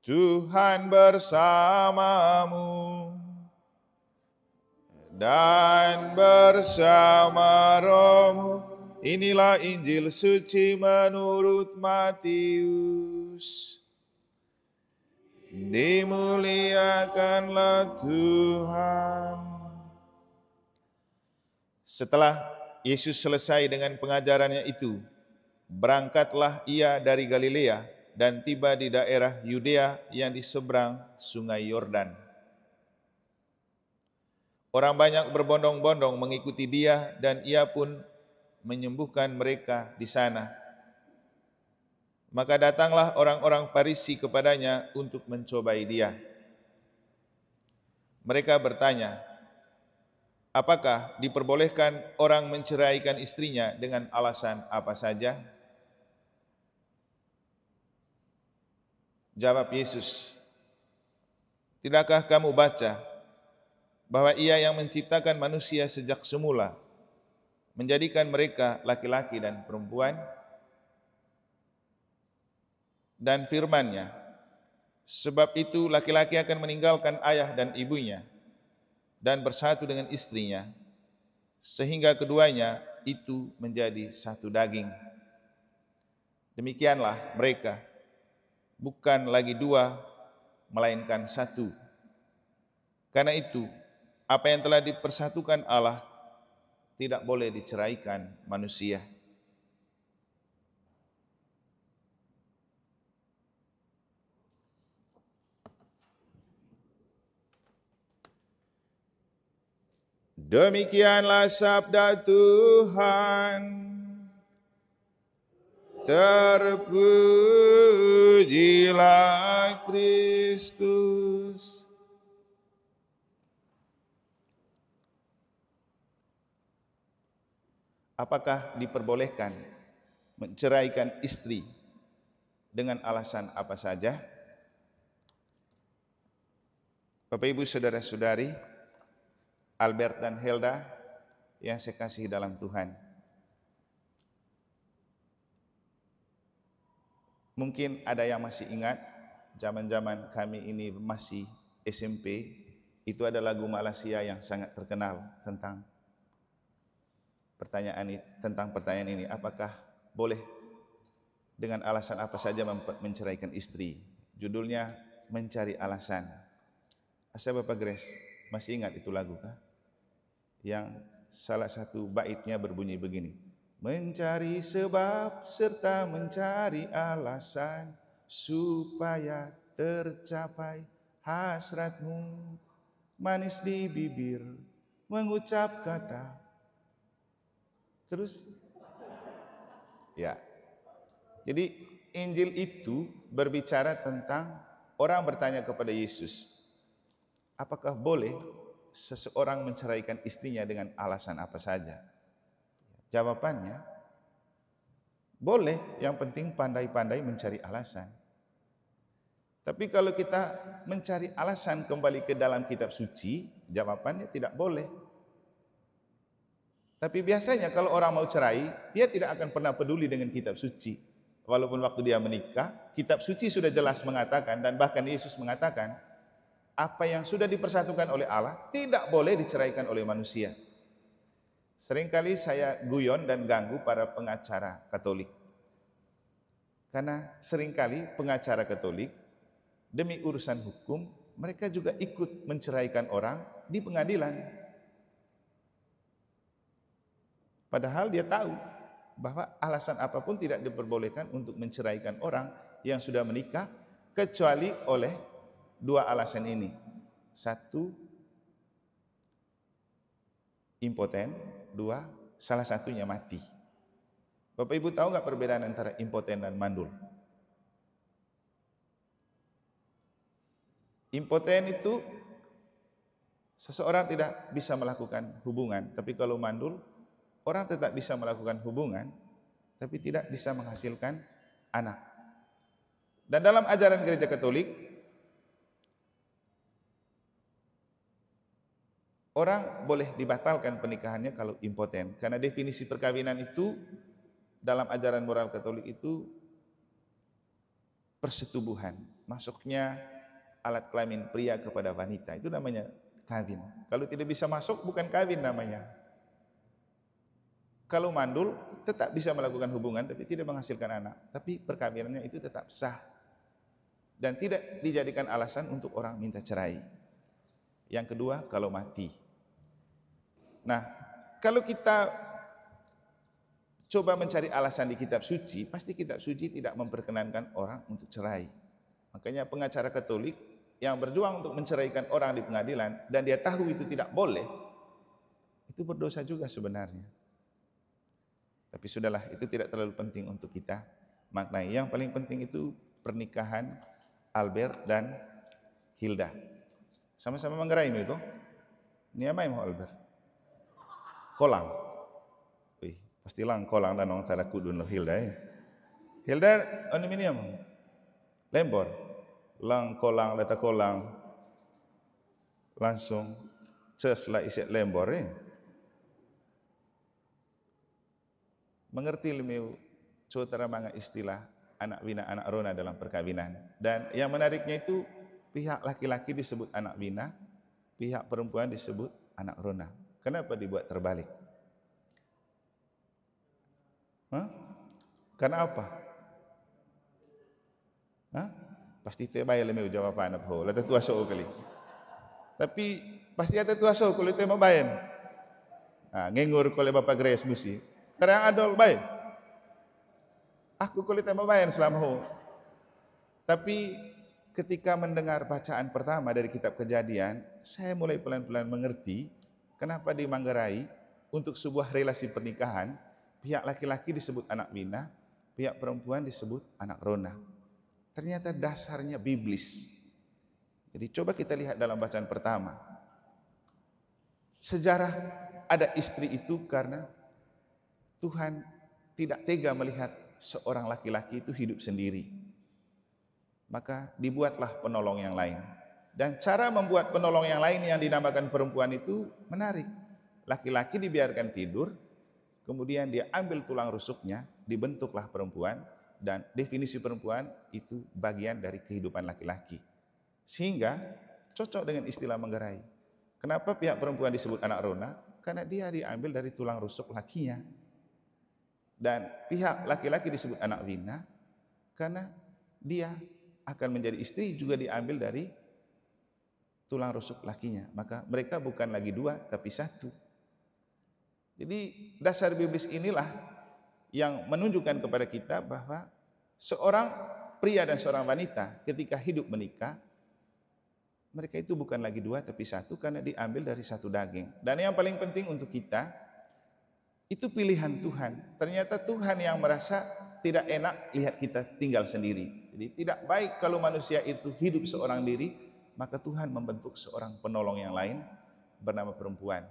Tuhan bersamamu dan bersama rohmu. Inilah Injil suci menurut Matius. Dimuliakanlah Tuhan. Setelah Yesus selesai dengan pengajarannya itu, berangkatlah ia dari Galilea dan tiba di daerah Yudea yang di seberang sungai Yordan. Orang banyak berbondong-bondong mengikuti dia dan ia pun menyembuhkan mereka di sana. Maka datanglah orang-orang Farisi kepadanya untuk mencobai dia. Mereka bertanya, apakah diperbolehkan orang menceraikan istrinya dengan alasan apa saja? Jawab Yesus, tidakkah kamu baca bahwa Ia yang menciptakan manusia sejak semula, menjadikan mereka laki-laki dan perempuan? Dan firman-Nya, sebab itu laki-laki akan meninggalkan ayah dan ibunya dan bersatu dengan istrinya, sehingga keduanya itu menjadi satu daging. Demikianlah mereka, bukan lagi dua, melainkan satu. Karena itu, apa yang telah dipersatukan Allah tidak boleh diceraikan manusia. Demikianlah sabda Tuhan. Terpujilah Kristus. Apakah diperbolehkan menceraikan istri dengan alasan apa saja? Bapak Ibu saudara-saudari, Albert dan Helda yang saya kasihi dalam Tuhan. Mungkin ada yang masih ingat, zaman-zaman kami ini masih SMP, itu ada lagu Malaysia yang sangat terkenal tentang pertanyaan ini, apakah boleh dengan alasan apa saja menceraikan istri? Judulnya Mencari Alasan. Asa Bapak Grace masih ingat itu lagu kah? Yang salah satu baitnya berbunyi begini, mencari sebab serta mencari alasan supaya tercapai hasratmu, manis di bibir mengucap kata. Terus ya. Jadi Injil itu berbicara tentang orang bertanya kepada Yesus, apakah boleh seseorang menceraikan istrinya dengan alasan apa saja? Jawabannya, boleh, yang penting pandai-pandai mencari alasan. Tapi kalau kita mencari alasan kembali ke dalam kitab suci, jawabannya tidak boleh. Tapi biasanya kalau orang mau cerai, dia tidak akan pernah peduli dengan kitab suci. Walaupun waktu dia menikah, kitab suci sudah jelas mengatakan, dan bahkan Yesus mengatakan, apa yang sudah dipersatukan oleh Allah tidak boleh diceraikan oleh manusia. Seringkali saya guyon dan ganggu para pengacara Katolik. Karena seringkali pengacara Katolik demi urusan hukum, mereka juga ikut menceraikan orang di pengadilan. Padahal dia tahu bahwa alasan apapun tidak diperbolehkan untuk menceraikan orang yang sudah menikah, kecuali oleh dua alasan ini. Satu, impoten. Dua, salah satunya mati. Bapak Ibu tahu nggak perbedaan antara impoten dan mandul? Impoten itu seseorang tidak bisa melakukan hubungan, tapi kalau mandul, orang tetap bisa melakukan hubungan, tapi tidak bisa menghasilkan anak. Dan dalam ajaran gereja Katolik, orang boleh dibatalkan pernikahannya kalau impoten. Karena definisi perkawinan itu dalam ajaran moral Katolik itu persetubuhan, masuknya alat kelamin pria kepada wanita, itu namanya kawin. Kalau tidak bisa masuk, bukan kawin namanya. Kalau mandul, tetap bisa melakukan hubungan, tapi tidak menghasilkan anak. Tapi perkawinannya itu tetap sah. Dan tidak dijadikan alasan untuk orang minta cerai. Yang kedua, kalau mati. Nah, kalau kita coba mencari alasan di kitab suci, pasti kitab suci tidak memperkenankan orang untuk cerai. Makanya pengacara Katolik yang berjuang untuk menceraikan orang di pengadilan dan dia tahu itu tidak boleh, itu berdosa juga sebenarnya. Tapi sudahlah, itu tidak terlalu penting untuk kita maknai. Yang paling penting itu pernikahan Albert dan Hilda. Sama-sama manggarai itu. Ini apa yang mau Albert? Kolang. Wih, pasti lang kolang dan orang tara kudun lo Hilda ya. Hilda aluminium. Lembor. Lang kolang leta kolang. Langsung ces lah isi lembor ya. Mengerti lemiu saudara manga istilah anak bina anak rona dalam perkawinan. Dan yang menariknya itu pihak laki-laki disebut anak bina, pihak perempuan disebut anak rona. Kenapa dibuat terbalik? Karena apa? Pasti itu bayar lemiu jawaban apa ho. Lata tua so kali. Tapi pasti ada tua so kalau itu mau bayar. Ngengur kalau Bapak Grace musi. Karena adol baik. Aku kulit mau bayar selama ho. Tapi ketika mendengar bacaan pertama dari kitab Kejadian, saya mulai pelan-pelan mengerti kenapa di Manggarai untuk sebuah relasi pernikahan, pihak laki-laki disebut anak bina, pihak perempuan disebut anak rona. Ternyata dasarnya biblis. Jadi coba kita lihat dalam bacaan pertama. Sejarah ada istri itu karena Tuhan tidak tega melihat seorang laki-laki itu hidup sendiri. Maka dibuatlah penolong yang lain. Dan cara membuat penolong yang lain yang dinamakan perempuan itu menarik. Laki-laki dibiarkan tidur, kemudian dia ambil tulang rusuknya, dibentuklah perempuan, dan definisi perempuan itu bagian dari kehidupan laki-laki. Sehingga cocok dengan istilah Manggarai. Kenapa pihak perempuan disebut anak rona? Karena dia diambil dari tulang rusuk lakinya. Dan pihak laki-laki disebut anak bina karena dia akan menjadi istri juga diambil dari tulang rusuk lakinya. Maka mereka bukan lagi dua tapi satu. Jadi dasar biblis inilah yang menunjukkan kepada kita bahwa seorang pria dan seorang wanita ketika hidup menikah, mereka itu bukan lagi dua tapi satu karena diambil dari satu daging. Dan yang paling penting untuk kita, itu pilihan Tuhan. Ternyata Tuhan yang merasa tidak enak lihat kita tinggal sendiri. Jadi tidak baik kalau manusia itu hidup seorang diri, maka Tuhan membentuk seorang penolong yang lain bernama perempuan.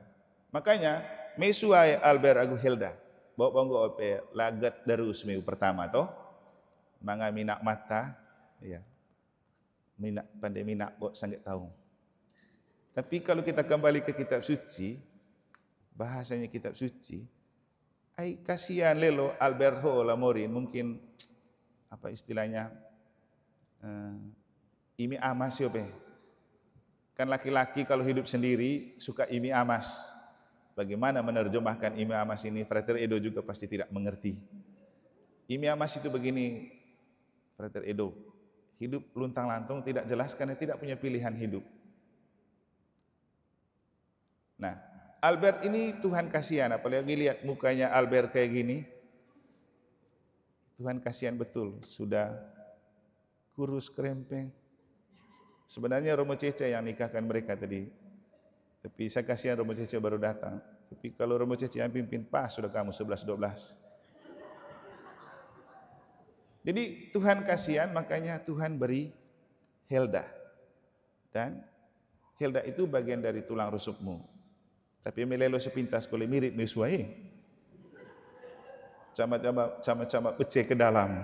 Makanya Mesuai Albert Agu Hilda bawa banggo ope lagat darus meu pertama toh. Manga minak mata, ya. Minak pandai minak bok sangat tahu. Tapi kalau kita kembali ke kitab suci, bahasanya kitab suci, kasihan lelo Alberto Lamorin mungkin apa istilahnya imi amas yope. Kan laki-laki kalau hidup sendiri suka imi amas. Bagaimana menerjemahkan imi amas ini? Frater Edo juga pasti tidak mengerti. Imi amas itu begini, Frater Edo. Hidup luntang-lantung tidak jelas karena tidak punya pilihan hidup. Nah, Albert ini Tuhan kasihan, apalagi lihat mukanya Albert kayak gini. Tuhan kasihan betul, sudah kurus krempeng. Sebenarnya Romo Cece yang nikahkan mereka tadi. Tapi saya kasihan Romo Cece baru datang. Tapi kalau Romo Cece yang pimpin, pas sudah kamu 11-12. Jadi Tuhan kasihan, makanya Tuhan beri Hilda. Dan Hilda itu bagian dari tulang rusukmu. Tapi melelo sepintas kalau mirip mesuai. Cama-cama pecah ke dalam.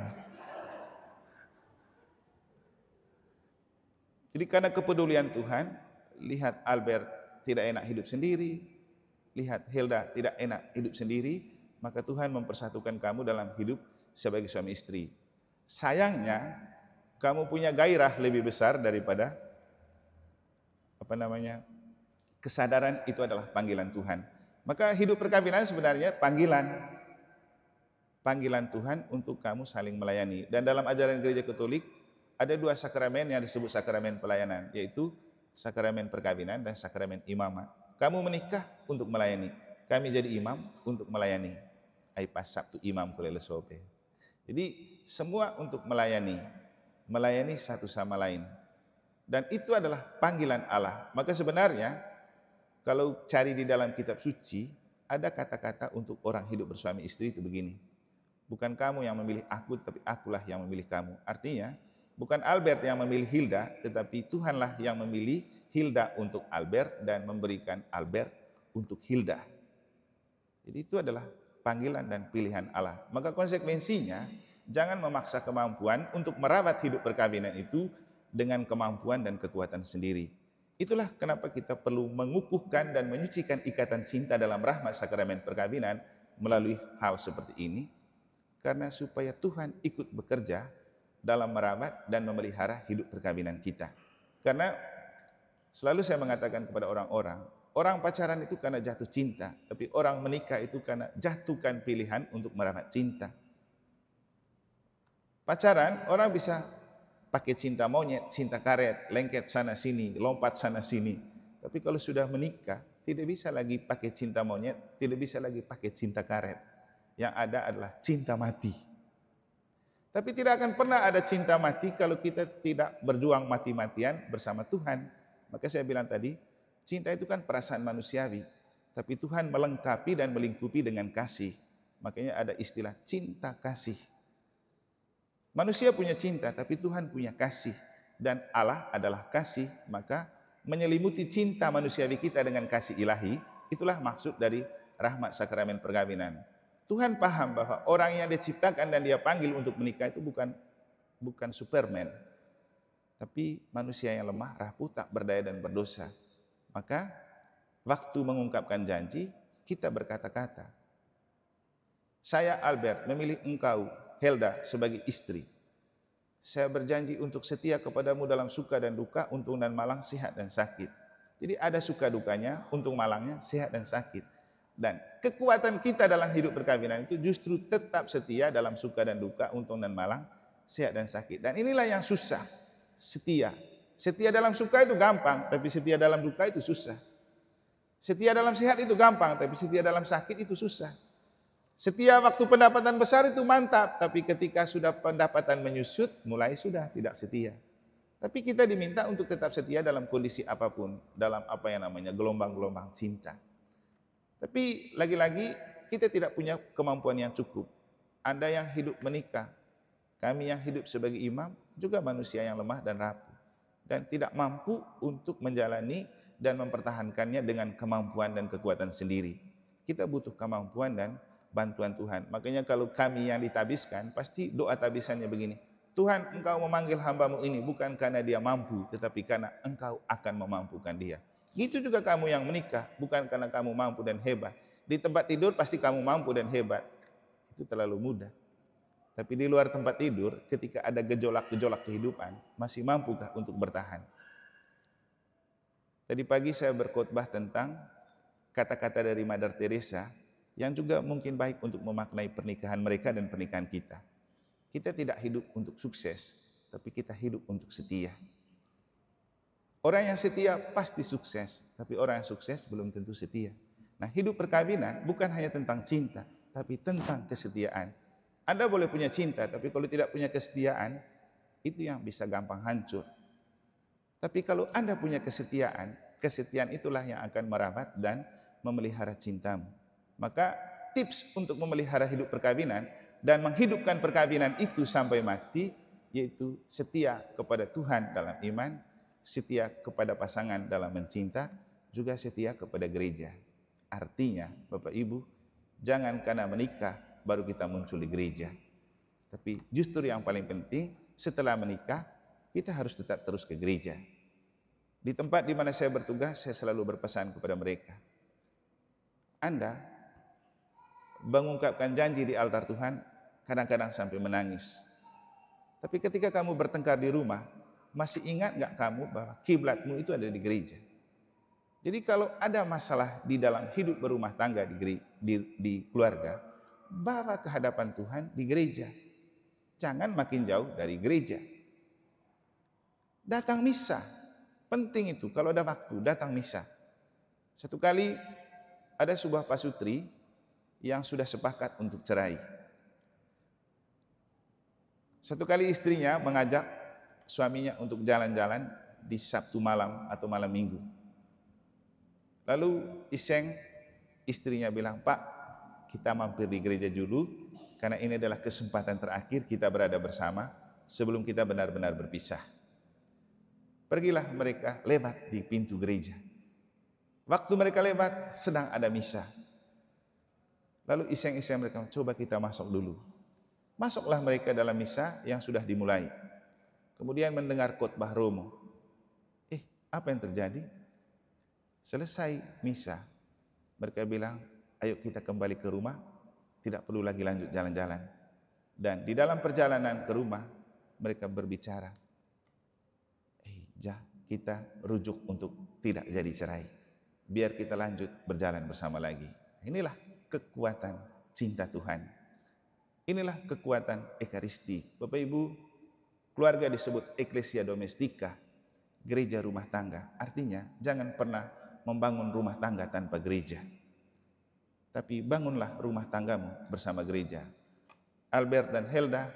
Jadi karena kepedulian Tuhan, lihat Albert tidak enak hidup sendiri, lihat Hilda tidak enak hidup sendiri, maka Tuhan mempersatukan kamu dalam hidup sebagai suami istri. Sayangnya kamu punya gairah lebih besar daripada kesadaran itu adalah panggilan Tuhan. Maka hidup perkawinan sebenarnya panggilan Tuhan untuk kamu saling melayani. Dan dalam ajaran gereja Katolik ada 2 sakramen yang disebut sakramen pelayanan, yaitu sakramen perkawinan dan sakramen imamat. Kamu menikah untuk melayani, kami jadi imam untuk melayani. Ai pas Sabtu imam kulele sope. Jadi semua untuk melayani satu sama lain. Dan itu adalah panggilan Allah. Maka sebenarnya kalau cari di dalam kitab suci, ada kata-kata untuk orang hidup bersuami istri itu begini. Bukan kamu yang memilih aku, tapi akulah yang memilih kamu. Artinya, bukan Albert yang memilih Hilda, tetapi Tuhanlah yang memilih Hilda untuk Albert dan memberikan Albert untuk Hilda. Jadi itu adalah panggilan dan pilihan Allah. Maka konsekuensinya, jangan memaksa kemampuan untuk merawat hidup perkawinan itu dengan kemampuan dan kekuatan sendiri. Itulah kenapa kita perlu mengukuhkan dan menyucikan ikatan cinta dalam rahmat sakramen perkawinan melalui hal seperti ini, karena supaya Tuhan ikut bekerja dalam merawat dan memelihara hidup perkawinan kita. Karena selalu saya mengatakan kepada orang-orang, orang pacaran itu karena jatuh cinta, tapi orang menikah itu karena jatuhkan pilihan untuk merawat cinta. Pacaran, orang bisa pakai cinta monyet, cinta karet, lengket sana sini, lompat sana sini. Tapi kalau sudah menikah, tidak bisa lagi pakai cinta monyet, tidak bisa lagi pakai cinta karet. Yang ada adalah cinta mati. Tapi tidak akan pernah ada cinta mati kalau kita tidak berjuang mati-matian bersama Tuhan. Maka saya bilang tadi, cinta itu kan perasaan manusiawi, tapi Tuhan melengkapi dan melingkupi dengan kasih. Makanya ada istilah cinta kasih. Manusia punya cinta, tapi Tuhan punya kasih. Dan Allah adalah kasih, maka menyelimuti cinta manusiawi kita dengan kasih ilahi, itulah maksud dari rahmat sakramen perkawinan. Tuhan paham bahwa orang yang dia ciptakan dan dia panggil untuk menikah itu bukan Superman, tapi manusia yang lemah, rapuh, tak berdaya dan berdosa. Maka waktu mengungkapkan janji, kita berkata-kata, saya Albert memilih engkau Helda sebagai istri. Saya berjanji untuk setia kepadamu dalam suka dan duka, untung dan malang, sehat dan sakit. Jadi ada suka dukanya, untung malangnya, sehat dan sakit. Dan kekuatan kita dalam hidup perkawinan itu justru tetap setia dalam suka dan duka, untung dan malang, sehat dan sakit. Dan inilah yang susah, setia. Setia dalam suka itu gampang, tapi setia dalam duka itu susah. Setia dalam sehat itu gampang, tapi setia dalam sakit itu susah. Setia waktu pendapatan besar itu mantap, tapi ketika sudah pendapatan menyusut, mulai sudah tidak setia. Tapi kita diminta untuk tetap setia dalam kondisi apapun, dalam apa yang namanya gelombang-gelombang cinta. Tapi lagi-lagi kita tidak punya kemampuan yang cukup. Anda yang hidup menikah, kami yang hidup sebagai imam, juga manusia yang lemah dan rapuh. Dan tidak mampu untuk menjalani dan mempertahankannya dengan kemampuan dan kekuatan sendiri. Kita butuh kemampuan dan bantuan Tuhan. Makanya kalau kami yang ditabiskan, pasti doa tabisannya begini. Tuhan, engkau memanggil hambamu ini bukan karena dia mampu, tetapi karena engkau akan memampukan dia. Gitu juga kamu yang menikah, bukan karena kamu mampu dan hebat. Di tempat tidur pasti kamu mampu dan hebat. Itu terlalu mudah. Tapi di luar tempat tidur, ketika ada gejolak-gejolak kehidupan, masih mampukah untuk bertahan? Tadi pagi saya berkhotbah tentang kata-kata dari Mother Teresa, yang juga mungkin baik untuk memaknai pernikahan mereka dan pernikahan kita. Kita tidak hidup untuk sukses, tapi kita hidup untuk setia. Orang yang setia pasti sukses, tapi orang yang sukses belum tentu setia. Nah, hidup perkawinan bukan hanya tentang cinta, tapi tentang kesetiaan. Anda boleh punya cinta, tapi kalau tidak punya kesetiaan, itu yang bisa gampang hancur. Tapi kalau Anda punya kesetiaan, kesetiaan itulah yang akan merawat dan memelihara cintamu. Maka tips untuk memelihara hidup perkawinan dan menghidupkan perkawinan itu sampai mati, yaitu setia kepada Tuhan dalam iman, setia kepada pasangan dalam mencinta, juga setia kepada gereja. Artinya, Bapak Ibu, jangan karena menikah baru kita muncul di gereja. Tapi justru yang paling penting, setelah menikah, kita harus tetap terus ke gereja. Di tempat di mana saya bertugas, saya selalu berpesan kepada mereka. Anda mengungkapkan janji di altar Tuhan, kadang-kadang sampai menangis. Tapi ketika kamu bertengkar di rumah, masih ingat nggak kamu bahwa kiblatmu itu ada di gereja? Jadi kalau ada masalah di dalam hidup berumah tangga di keluarga, bawa ke hadapan Tuhan di gereja. Jangan makin jauh dari gereja. Datang misa, penting itu. Kalau ada waktu, datang misa. Satu kali ada sebuah pasutri yang sudah sepakat untuk cerai. Satu kali istrinya mengajak suaminya untuk jalan-jalan di Sabtu malam atau malam Minggu. Lalu iseng istrinya bilang, "Pak, kita mampir di gereja dulu, karena ini adalah kesempatan terakhir kita berada bersama sebelum kita benar-benar berpisah." Pergilah mereka lewat di pintu gereja. Waktu mereka lewat, sedang ada misa. Lalu iseng-iseng mereka, "Coba kita masuk dulu." Masuklah mereka dalam misa yang sudah dimulai. Kemudian mendengar khotbah Romo. Apa yang terjadi? Selesai misa, mereka bilang, "Ayo kita kembali ke rumah, tidak perlu lagi lanjut jalan-jalan." Dan di dalam perjalanan ke rumah, mereka berbicara, kita rujuk untuk tidak jadi cerai. Biar kita lanjut berjalan bersama lagi. Inilah kekuatan cinta Tuhan. Inilah kekuatan Ekaristi. Bapak Ibu, keluarga disebut Ecclesia Domestica, gereja rumah tangga. Artinya, jangan pernah membangun rumah tangga tanpa gereja. Tapi bangunlah rumah tanggamu bersama gereja. Albert dan Helda,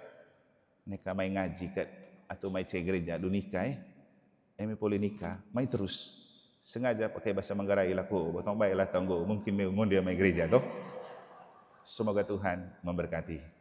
mereka main ngaji kat atau main cek gereja, du nikah emi polinika, main terus. Sengaja pakai bahasa Manggarai laku, botong baiklah tanggo, mungkin dia main gereja toh. Semoga Tuhan memberkati.